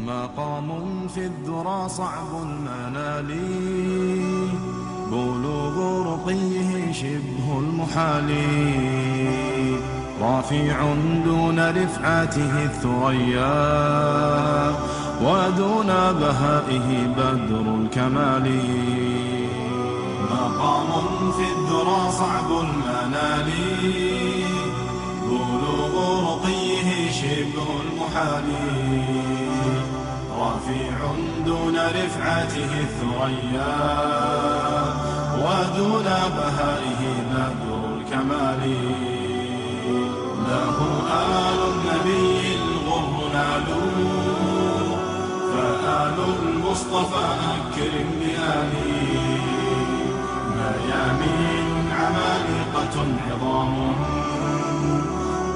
مقام في الذرى صعب المنال، بلوغ رقيه شبه المحال، رافع دون رفعته الثريا، ودون بهائه بدر الكمال. مقام في الذرى صعب المنال، بلوغ رقيه شبه المحال، رفيع دون رفعته الثريا، ودون بهائه بدر الكمال. له آل النبي الغر نالوا، فآل المصطفى أكرم بآله، ميامين عمالقة عظام،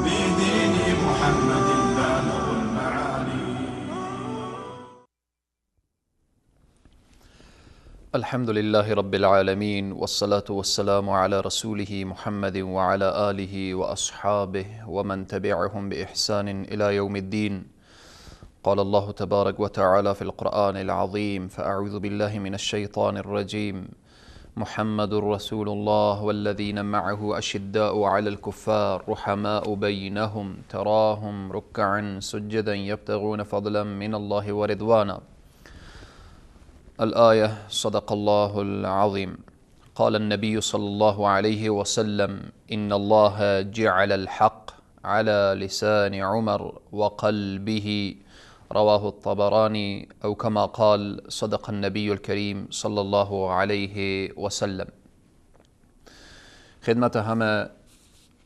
بدين محمد بالغ المعالي. الحمد لله رب العالمين، والصلاة والسلام على رسوله محمد وعلى آله وأصحابه ومن تبعهم بإحسان إلى يوم الدين. قال الله تبارك وتعالى في القرآن العظيم: فأعوذ بالله من الشيطان الرجيم. محمد رسول الله والذين معه أشداء على الكفار رحماء بينهم تراهم ركعا سجدا يبتغون فضلا من الله ورضوانا. الآية. صدق الله العظيم. قال النبي صلى الله عليه وسلم: إن الله جعل الحق على لسان عمر وقلبه، رواه الطبراني، أو كما قال صدق النبي الكريم صلى الله عليه وسلم. خدمت همه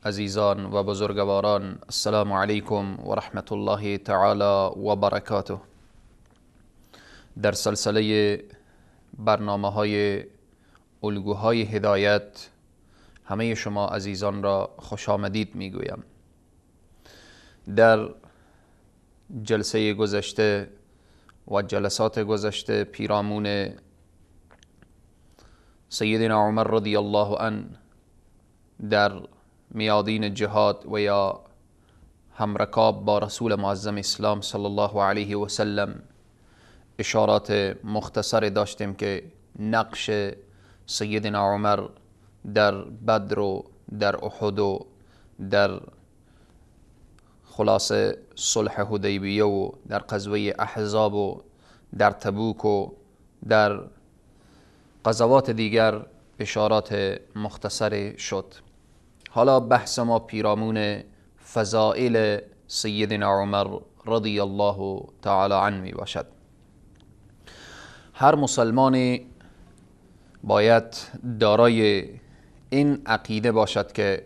عزیزان و بزرگواران، السلام علیکم و رحمت الله تعالی و برکاته. در سلسله برنامه های الگوهای هدایت همه شما عزیزان را خوش آمدید میگویم. در جلسه گذشته و جلسات گذشته پیرامون سیدنا عمر رضی الله عنه در میادین جهاد و یا همرکاب با رسول معظم اسلام صلی الله علیه و سلم اشارات مختصر داشتیم که نقش سیدنا عمر در بدر و در احد و در خلاصه صلح حدیبیه و در غزوه احزاب و در تبوک و در غزوات دیگر اشارات مختصر شد. حالا بحث ما پیرامون فضائل سیدنا عمر رضی الله تعالی عنه می باشد. هر مسلمانی باید دارای این عقیده باشد که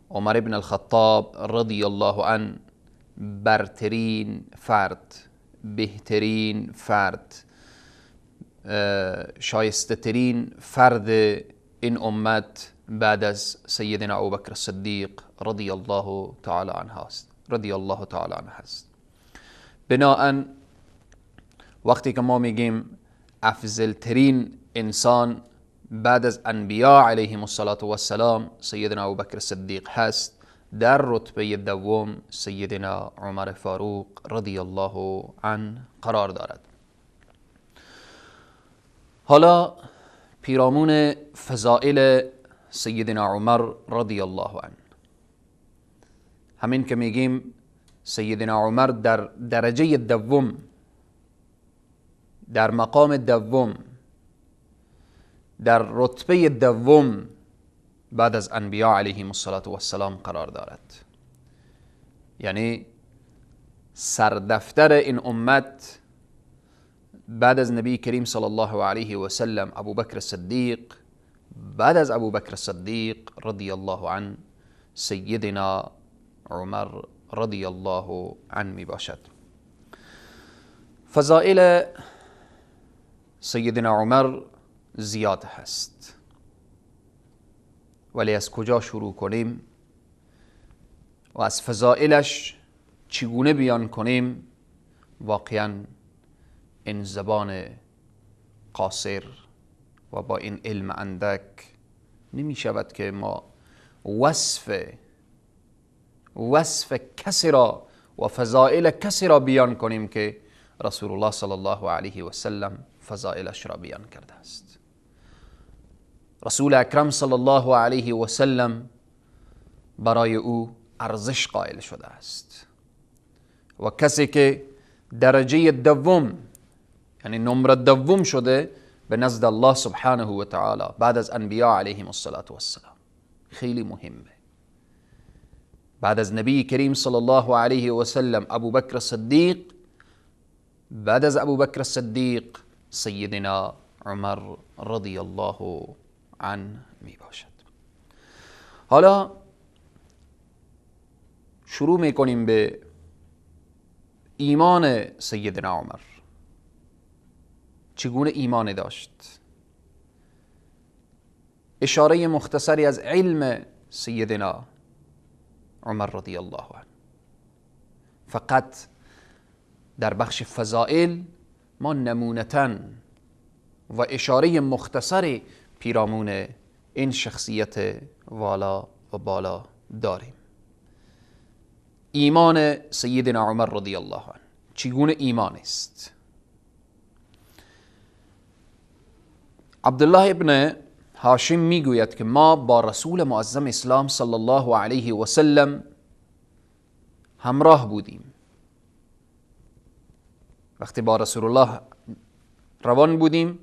عمر بن الخطاب رضی الله عنه برترین فرد، بهترین فرد، شایسته ترین فرد این امت بعد از سیدنا ابوبکر الصدیق رضی الله تعالی عنه است. بناهن وقتی که ما میگیم افضل ترین انسان بعد از انبیاء علیهم السلام سیدنا ابوبکر الصدیق هست، در رتبه دوم سیدنا عمر فاروق رضی الله عنه قرار دارد. حالا پیرامون فضائل سیدنا عمر رضی الله عنه، همین که میگیم سیدنا عمر در درجه دوم، در مقام دوم، در رتبه دوم بعد از انبیاء علیهم السلام قرار دارد. یعنی سردفتر این امت بعد از نبی کریم صلی الله علیه و سلم ابوبکر الصدیق، بعد از ابوبکر الصدیق رضی الله عنه سیدنا عمر رضی الله عنه می باشد. فضائل سیدنا عمر زیاد هست، ولی از کجا شروع کنیم و از فضائلش چگونه بیان کنیم؟ واقعا این زبان قاصر و با این علم اندک نمی شود که ما وصف کسی را و فضائل کسی را بیان کنیم که رسول الله صلی الله علیه و سلم فضائلش را بیان کرده است. رسول اکرم صلی الله علیه و سلم برای او ارزش قائل شده است و کسی که درجه دوم یعنی نمره دوم شده به نزد الله سبحانه و تعالی بعد از انبیاء علیهم السلام. خیلی مهمه. بعد از نبی کریم صلی الله علیه و سلم ابوبکر صدیق، بعد از ابوبکر صدیق سیدنا عمر رضی الله عنه می باشد. حالا شروع میکنیم به ایمان سیدنا عمر. چگونه ایمان داشت؟ اشاره مختصری از علم سیدنا عمر رضی الله عنه. فقط در بخش فضائل ما نمونتن و اشاره مختصری پیرامون این شخصیت والا و بالا داریم. ایمان سیدنا عمر رضی الله عنه چگونه ایمان است؟ عبدالله ابن هاشم میگوید که ما با رسول معظم اسلام صلی الله علیه و سلم همراه بودیم. وقتی با رسول الله روان بودیم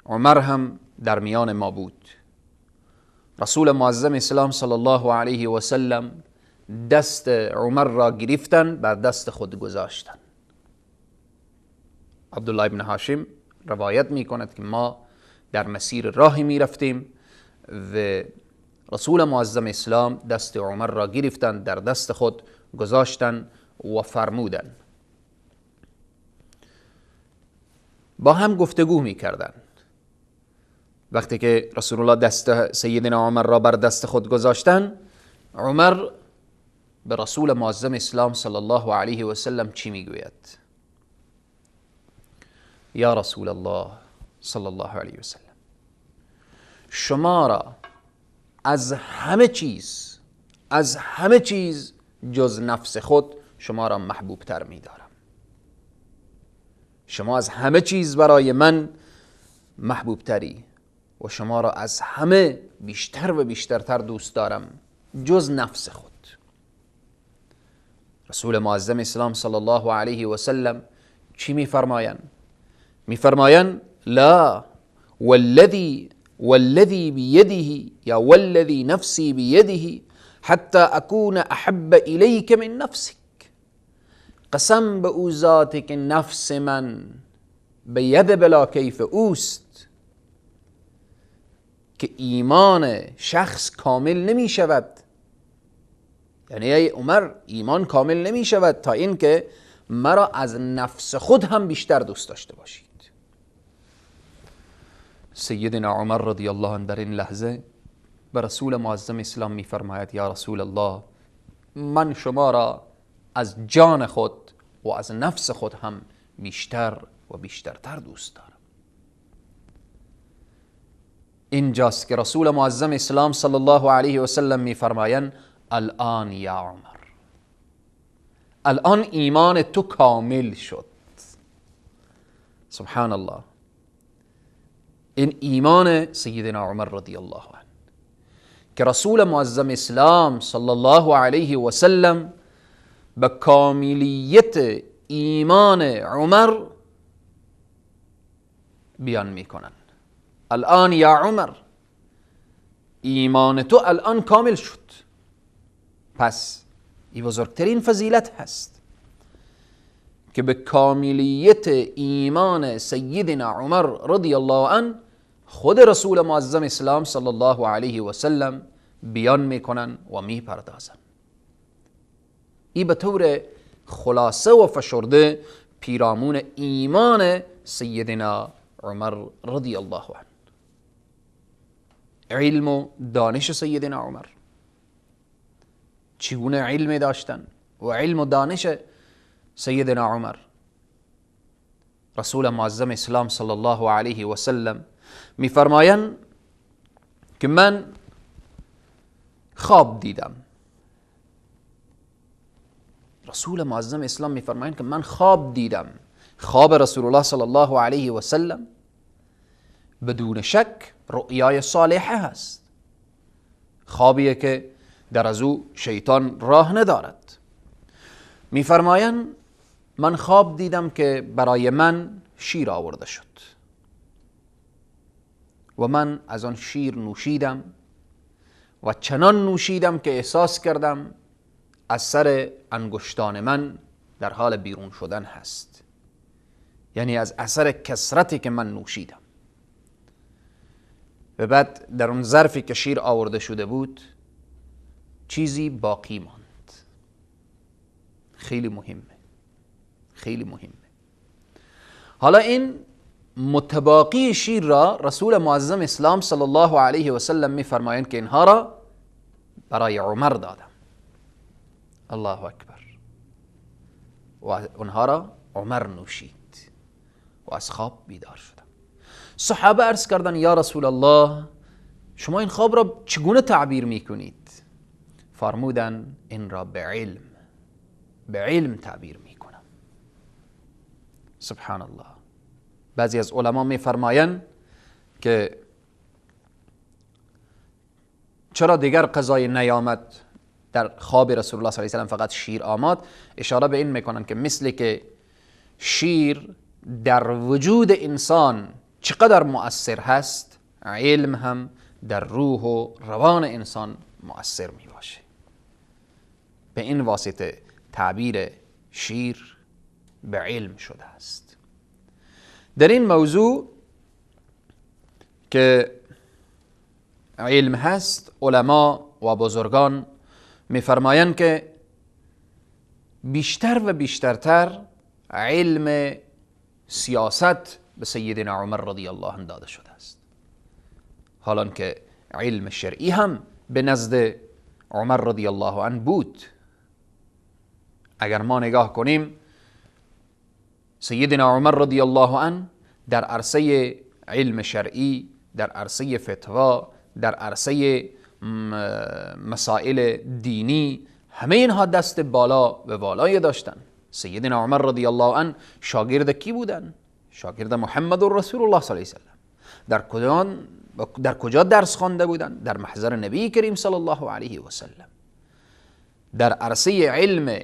عمر هم در میان ما بود. رسول معظم اسلام صلی الله علیه و سلم دست عمر را گرفتن بر دست خود گذاشتن. عبدالله ابن هاشم روایت می کند که ما در مسیر راهی می رفتیم و رسول معظم اسلام دست عمر را گرفتن در دست خود گذاشتن و فرمودن. با هم گفتگو می کردن. وقتی که رسول الله دست سیدنا عمر را بر دست خود گذاشتن، عمر به رسول معظم اسلام صلی الله علیه و سلم چی میگوید؟ یا رسول الله صلی الله علیه و سلم، شما را از همه چیز جز نفس خود شما را محبوب تر می دارم. شما از همه چیز برای من محبوب تری و شما را از همه بیشتر و بیشترتر دوست دارم جز نفس خود. رسول معظم اسلام صلی الله علیه و سلم چی میفرمایند؟ میفرمایند لا والذی بیده یا والذی نفسی بیده حتی اکون احب الیک من نفسک. قسم به او ذاتی که نفس من به ید بلا کیف اوست که ایمان شخص کامل نمی شود. یعنی ای عمر ایمان کامل نمی شود تا اینکه مرا از نفس خود هم بیشتر دوست داشته باشید. سیدنا عمر رضی الله عنه در این لحظه به رسول معظم اسلام می فرماید یا رسول الله، من شما را از جان خود و از نفس خود هم بیشتر و بیشترتر دوست دارم. اینجاست که رسول معظم اسلام صلی الله علیه و سلم می فرمایند الان یا عمر، الان ایمان تو کامل شد. سبحان الله. این ایمان سیدنا عمر رضی الله عنه که رسول معظم اسلام صلی الله علیه و سلم به کاملیت ایمان عمر بیان میکنن. الان یا عمر، ایمان تو الان کامل شد. پس این بزرگترین فضیلت هست که به کاملیت ایمان سیدنا عمر رضی الله عنه خود رسول معظم اسلام صلی الله علیه و سلم بیان میکنن و میپردازن. این به طور خلاصه و فشرده پیرامون ایمان سیدنا عمر رضی الله عنه. علم و دانش سیدنا عمر، چگونه علم داشتن و علم و دانش سیدنا عمر. رسول معظم اسلام صلی الله علیه و سلم میفرمایند که من خواب دیدم. رسول معظم اسلام میفرمایند که من خواب دیدم. خواب رسول الله صلی الله علیه و سلم بدون شک رؤیای صالحه هست، خوابیه که در از او شیطان راه ندارد. میفرمایند من خواب دیدم که برای من شیر آورده شد و من از آن شیر نوشیدم و چنان نوشیدم که احساس کردم از سر انگشتان من در حال بیرون شدن هست، یعنی از اثر کثرتی که من نوشیدم. و بعد در اون ظرفی که شیر آورده شده بود چیزی باقی ماند. خیلی مهمه، خیلی مهمه. حالا این متباقی شیر را رسول معظم اسلام صلی الله علیه و سلم میفرمایند که اینها را برای عمر دادم. الله اکبر. و اونها را عمر نوشید و از خواب بیدار شدم. صحابه عرض کردن یا رسول الله شما این خواب را چگونه تعبیر میکنید؟ فرمودن این را به علم تعبیر میکنم. سبحان الله. بعضی از علما میفرمایند که چرا دیگر قضای نیامد در خواب رسول الله صلی الله علیه و سلم فقط شیر آمد؟ اشاره به این میکنن که مثل که شیر در وجود انسان چقدر مؤثر هست، علم هم در روح و روان انسان مؤثر می باشه. به این واسطه تعبیر شیر به علم شده است. در این موضوع که علم هست علما و بزرگان میفرمایند که بیشتر و بیشترتر علم سیاست به سیدنا عمر رضی الله عنه داده شده است، حالان که علم شرعی هم به نزد عمر رضی الله عنه بود. اگر ما نگاه کنیم سیدنا عمر رضی الله عنه در عرصه علم شرعی، در عرصه فتوا، در عرصه مسائل دینی، همه اینها دست بالا و بالای داشتن. سیدنا عمر رضی الله عنه شاگرد کی بودن؟ شاگرد محمد رسول الله صلی الله علیه و سلم. در کجا درس خوانده بودن؟ در محضر نبی کریم صلی الله علیه و سلم. در عرصه علم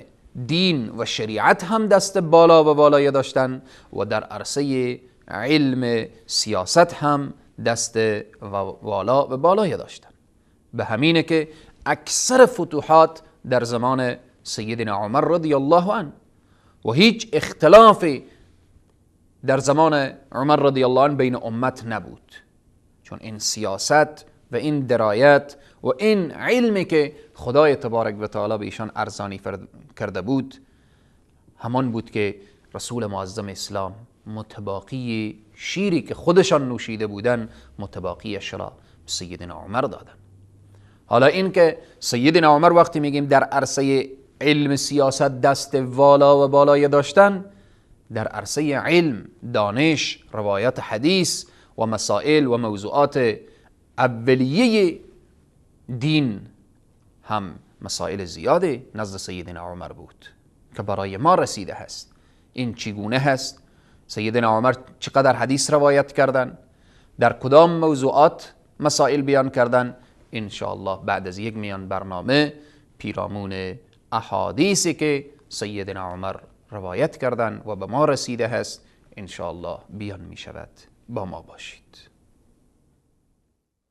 دین و شریعت هم دست بالا و بالای داشتن و در عرصه علم سیاست هم دست بالا و بالای داشتن. به همینه که اکثر فتوحات در زمان سیدنا عمر رضی الله عنه و هیچ اختلافی در زمان عمر رضی الله عنه بین امت نبود، چون این سیاست و این درایت و این علمی که خدای تبارک و تعالی به ایشان ارزانی کرده بود همان بود که رسول معظم اسلام متباقی شیری که خودشان نوشیده بودن متباقیش را به سیدنا عمر دادن. حالا این که سیدنا عمر وقتی میگیم در عرصه علم سیاست دست والا و بالای داشتن، در عرصه علم، دانش، روایت حدیث و مسائل و موضوعات اولیه دین هم مسائل زیاده نزد سیدنا عمر بود که برای ما رسیده هست. این چگونه هست؟ سیدنا عمر چقدر حدیث روایت کردن، در کدام موضوعات مسائل بیان کردن، انشاءالله بعد از یک میان برنامه پیرامون احادیثی که سیدنا عمر روایت کردن و به ما رسیده هست انشاءالله بیان می شود. با ما باشید.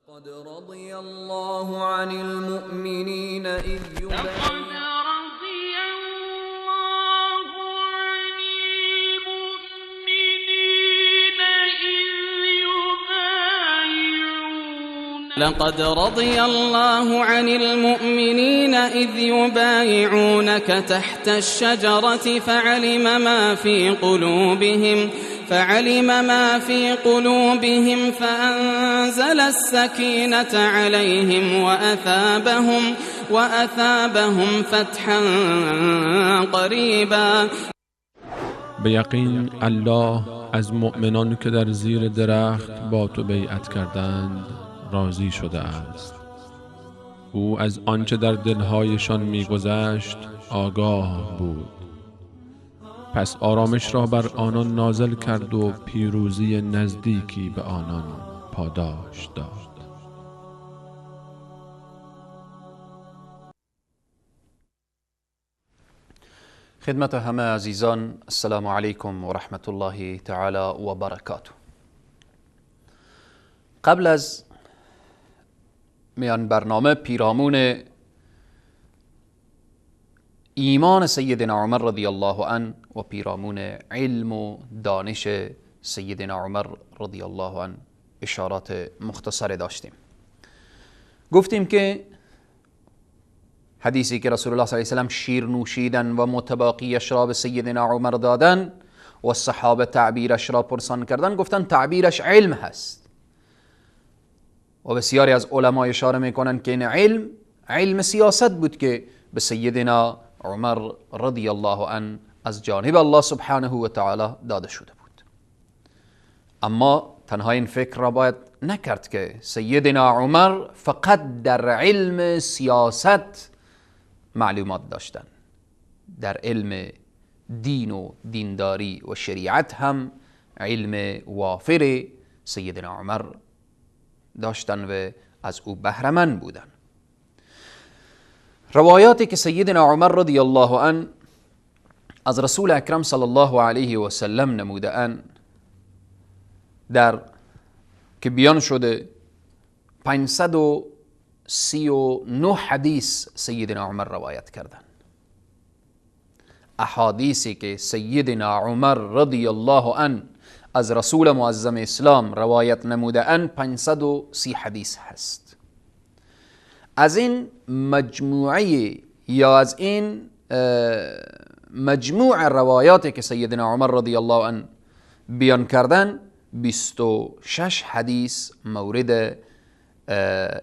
قد رضي الله عن المؤمنين إذ لقد رضي الله عن المؤمنين إذ يبايعونك تحت الشجرة فعلم ما في قلوبهم فأنزل السكينة عليهم وأثابهم فتحا قريبا. به یقین الله از مؤمنان که در زیر درخت با تو بیعت کردند راضی شده است. او از آنچه در دلهایشان میگذشت آگاه بود. پس آرامش را بر آنان نازل کرد و پیروزی نزدیکی به آنان پاداش داد. خدمت همه عزیزان، السلام علیکم و رحمت الله تعالی و برکاته. قبل از میان برنامه پیرامون ایمان سیدنا عمر رضی الله عنه و پیرامون علم و دانش سیدنا عمر رضی الله عنه اشارات مختصر داشتیم. گفتیم که حدیثی که رسول الله صلی الله علیه و سلم شیر نوشیدن و متباقیش را به سیدنا عمر دادن و صحابه تعبیرش را پرسان کردن، گفتن تعبیرش علم هست و بسیاری از علما اشاره میکنن که این علم سیاست بود که به سیدنا عمر رضی الله عنه از جانب الله سبحانه و تعالی داده شده بود. اما تنها این فکر را باید نکرد که سیدنا عمر فقط در علم سیاست معلومات داشتن، در علم دین و دینداری و شریعت هم علم وافر سیدنا عمر داشتن و از او بهره‌مند بودن. روایاتی که سیدنا عمر رضی الله عنه از رسول اکرم صلی الله علیه و سلم نموده‌اند، در که بیان شده 539 حدیث سیدنا عمر روایت کردن. احادیثی که سیدنا عمر رضی الله عنه از رسول معظم اسلام روایت نموده‌اند 530 حدیث هست. از این مجموعه یا از این مجموع روایاتی که سیدنا عمر رضی الله عنه بیان کردن، 26 حدیث مورد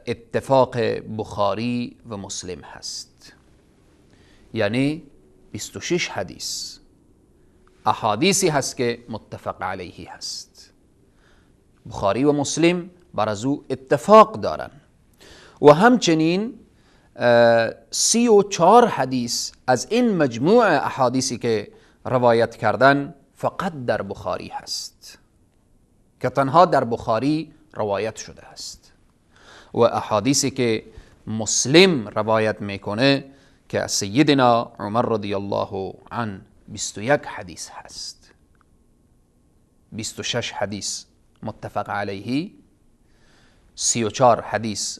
اتفاق بخاری و مسلم هست. یعنی 26 حدیث احادیثی هست که متفق علیه هست. بخاری و مسلم بر از او اتفاق دارن و همچنین 34 حدیث از این مجموع احادیثی که روایت کردن فقط در بخاری هست که تنها در بخاری روایت شده است، و احادیثی که مسلم روایت میکنه که از سیدنا عمر رضی الله عنه 21 حدیث هست. 26 حدیث متفق علیه، 34 حدیث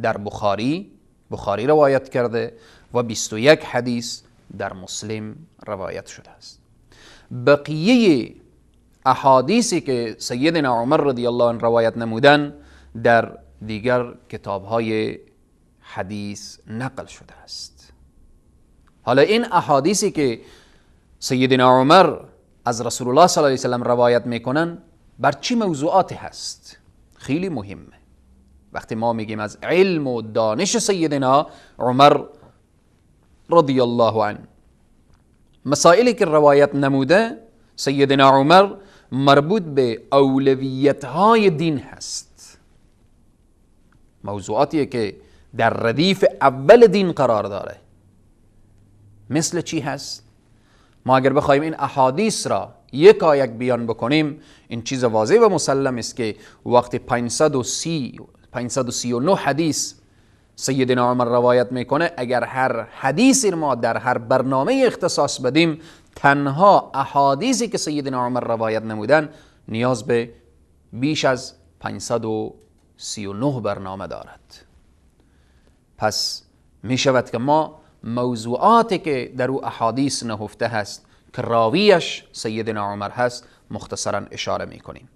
در بخاری روایت کرده و 21 حدیث در مسلم روایت شده است. بقیه احادیثی که سیدنا عمر رضی الله عنه روایت نمودن در دیگر کتاب‌های حدیث نقل شده است. حالا این احادیثی که سیدنا عمر از رسول الله صلی الله علیه و سلم روایت میکنن بر چی موضوعاتی هست؟ خیلی مهمه. وقتی ما میگیم از علم و دانش سیدنا عمر رضی الله عنه، مسائلی که روایت نموده سیدنا عمر مربوط به اولویت‌های دین هست، موضوعاتی که در ردیف اول دین قرار داره. مثل چی هست؟ ما اگر بخوایم این احادیث را یک بیان بکنیم، این چیز واضح و مسلم است که وقتی 539 حدیث سیدنا عمر روایت میکنه، اگر هر حدیثی ما در هر برنامه اختصاص بدیم، تنها احادیثی که سیدنا عمر روایت نمودن نیاز به بیش از 539 برنامه دارد. پس می شود که ما موضوعاتی که در او احادیث نهفته هست که راویش سیدنا عمر هست مختصرا اشاره می کنیم.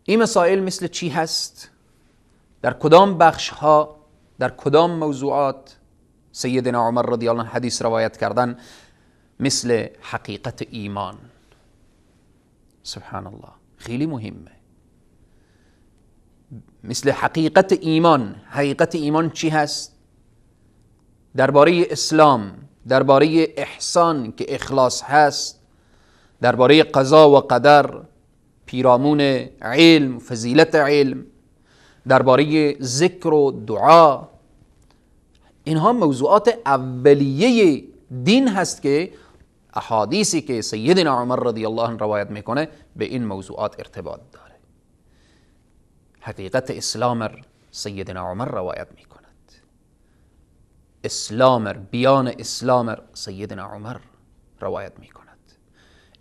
این مسائل مثل چی هست؟ در کدام بخش ها، در کدام موضوعات سیدنا عمر رضی الله عنه حدیث روایت کردن؟ مثل حقیقت ایمان. سبحان الله، خیلی مهمه. مثل حقیقت ایمان. حقیقت ایمان چی هست؟ درباره اسلام، درباره احسان که اخلاص هست، درباره قضا و قدر، پیرامون علم، فضیلت علم، درباره ذکر و دعا، اینها موضوعات اولیه دین هست که احادیثی که سیدنا عمر رضی الله عنه روایت میکنه به این موضوعات ارتباط داره. حقیقت اسلام سیدنا عمر روایت میکند، بیان اسلام سیدنا عمر روایت میکند،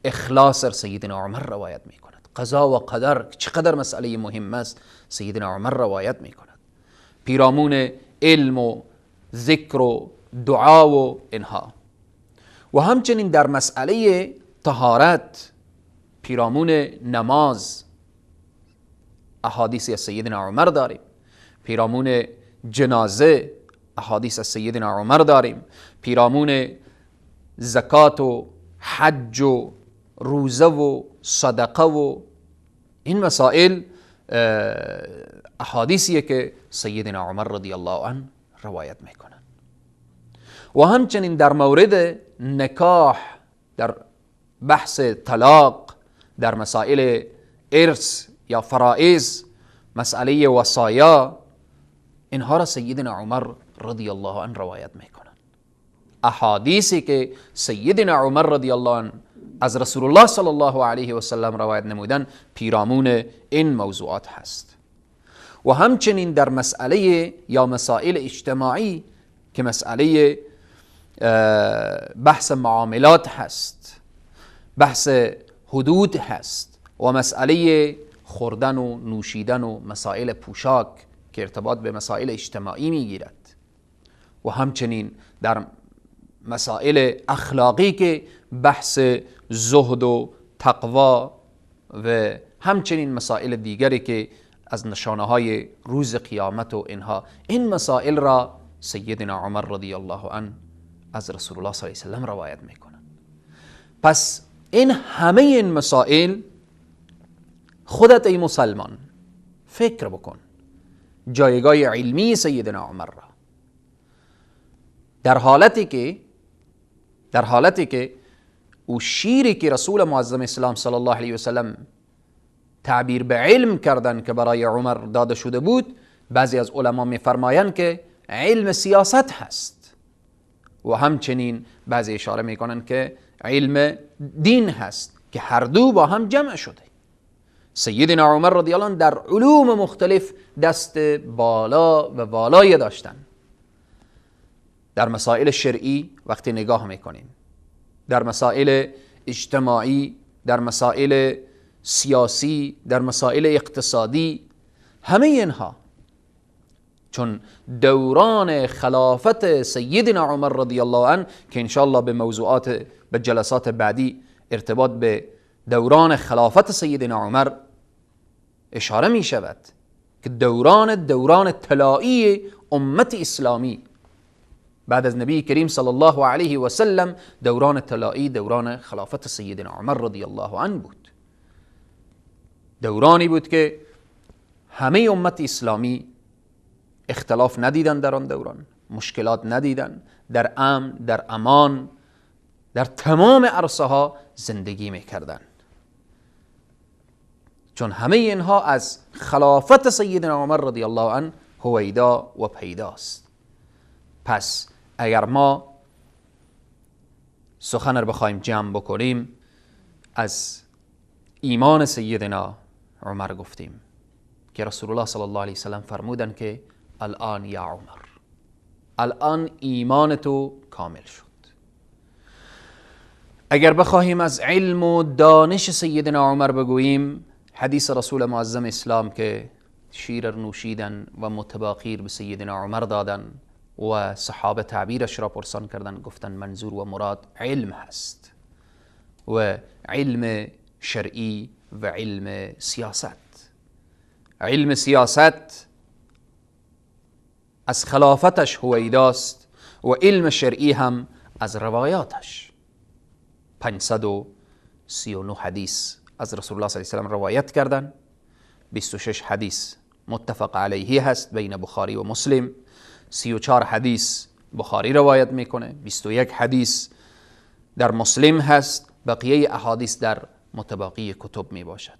اخلاص سیدنا عمر روایت میکند، قضا و قدر چقدر مسئله مهم است سیدنا عمر روایت میکند، پیرامون علم و ذکر و دعا و اینها. و همچنین در مسئله طهارت، پیرامون نماز احادیثی از سیدنا عمر داریم، پیرامون جنازه احادیث از سیدنا عمر داریم، پیرامون زکات و حج و روزه و صدقه و این مسائل احادیثیه که سیدنا عمر رضی الله عنه روایت میکنن. و همچنین در مورد نکاح، در بحث طلاق، در مسائل ارث یا فرائض، مسئله وصایا، اینها را سیدنا عمر رضی الله عنه روایت میکنن. احادیثی که سیدنا عمر رضی الله عنه از رسول الله صلی الله علیه و سلم روایت نمودن پیرامون این موضوعات هست. و همچنین در مسئله یا مسائل اجتماعی که مسئله بحث معاملات هست، بحث حدود هست و مسئله خوردن و نوشیدن و مسائل پوشاک که ارتباط به مسائل اجتماعی میگیرد. و همچنین در مسائل اخلاقی که بحث زهد و تقوا و همچنین مسائل دیگری که از نشانه های روز قیامت و اینها، این مسائل را سیدنا عمر رضی الله عنه از رسول الله صلی الله علیه و سلم روایت میکنند. پس این همه این مسائل خودت ای مسلمان فکر بکن جایگاه علمی سیدنا عمر را، در حالتی که او شیری که رسول معظم اسلام صلی الله علیه و سلم تعبیر به علم کردن که برای عمر داده شده بود، بعضی از علما میفرمایند که علم سیاست هست و همچنین بعضی اشاره میکنن که علم دین هست که هر دو با هم جمع شده. سیدنا عمر رضی الله عنه در علوم مختلف دست بالا و والای داشتن. در مسائل شرعی وقتی نگاه میکنیم، در مسائل اجتماعی، در مسائل سیاسی، در مسائل اقتصادی، همه اینها، چون دوران خلافت سیدنا عمر رضی الله عنه که انشاءالله به جلسات بعدی ارتباط به دوران خلافت سیدنا عمر اشاره می شود که دوران طلایی امت اسلامی بعد از نبی کریم صلی الله علیه و سلم، دوران طلایی دوران خلافت سیدنا عمر رضی الله عنه بود. دورانی بود که همه امت اسلامی اختلاف ندیدن، در آن دوران مشکلات ندیدن، در امن، در امان، در تمام عرصه ها زندگی میکردن، چون همه اینها از خلافت سیدنا عمر رضی الله عنه هویدا و پیداست. پس اگر ما سخن رو بخوایم جمع بکنیم، از ایمان سیدنا عمر گفتیم که رسول الله صلی الله علیه وسلم فرمودن که الان یا عمر، الان ایمان تو کامل شد. اگر بخواهیم از علم و دانش سیدنا عمر بگوییم، حدیث رسول معظم اسلام که شیر نوشیدن و متباخیر به سیدنا عمر دادن و صحابه تعبیرش را پرسان کردن، گفتن منظور و مراد علم هست و علم شرعی و علم سیاست. علم سیاست از خلافتش هویداست و علم شرعی هم از روایاتش. 539 حدیث از رسول الله صلی الله علیه و سلم روایت کردن، 26 حدیث متفق علیه هست بین بخاری و مسلم، 34 حدیث بخاری روایت میکنه، 21 حدیث در مسلم هست، بقیه احادیث در متباقی کتب می باشد.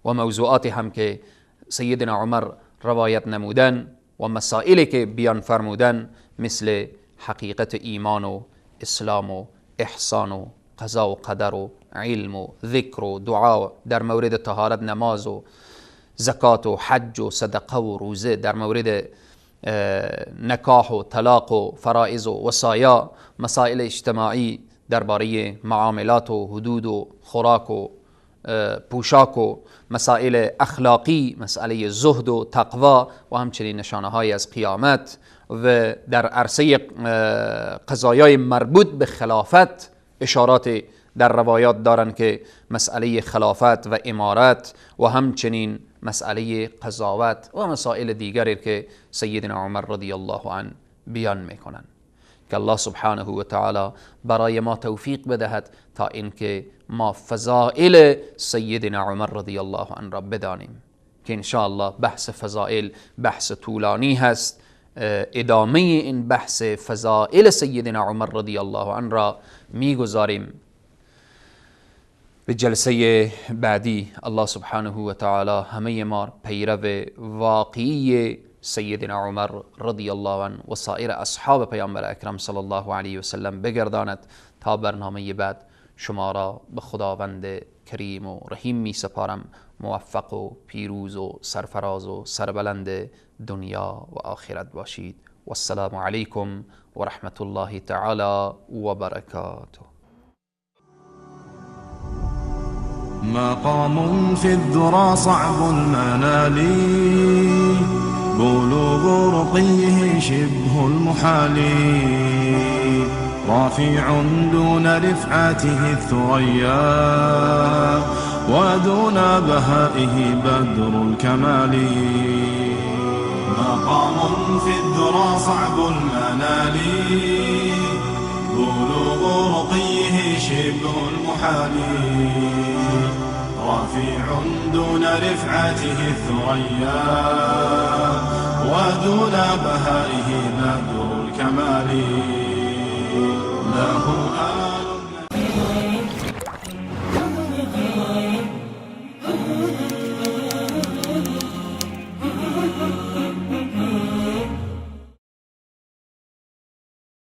و موضوعات هم که سیدنا عمر روایت نمودن و مسائلی که بیان فرمودن مثل حقیقت ایمان و اسلام و احسان و قضا و قدر و علم و ذکر و دعا، در مورد طهارت نماز و زکات و حج و صدقه و روزه، در مورد نکاح و طلاق و فرائض و وصایا، مسائل اجتماعی درباره معاملات و حدود و خوراک و پوشاک و مسائل اخلاقی، مسئله زهد و تقوا و همچنین نشانه های از قیامت، و در عرصه قضایای مربوط به خلافت اشارات در روایات دارند که مسئله خلافت و امارت و همچنین مسئله قضاوت و مسائل دیگری که سیدنا عمر رضی الله عنه بیان میکنند که الله سبحانه و تعالی برای ما توفیق بدهد تا اینکه ما فضائل سیدنا عمر رضی الله عنه را بدانیم، که ان شاء الله بحث فضائل بحث طولانی هست. ادامه این بحث فضائل سیدنا عمر رضی الله عنه را میگذاریم به جلسه بعدی. الله سبحانه و تعالی همه ما پیرو واقعی سیدنا عمر رضی الله عنه و سایر اصحاب پیامبر اکرم صلی الله علیه و سلم بگرداند. تا برنامه بعد شما را به خداوند کریم و رحیم می سپارم. موفق و پیروز و سرفراز و سربلند دنیا و آخرت باشید. والسلام علیکم و رحمت الله تعالی و برکاته. مقام في الذرى صعب المنال، بلوغ رقيه شبه المحال، رافع دون رفعته الثريا، ودون بهائه بدر الكمال. مقام في الذرى صعب المنال، بلوغ رقيه شبه المحال، رفيع دون رفعته الثريا، ودون بهائه بدر الكمال.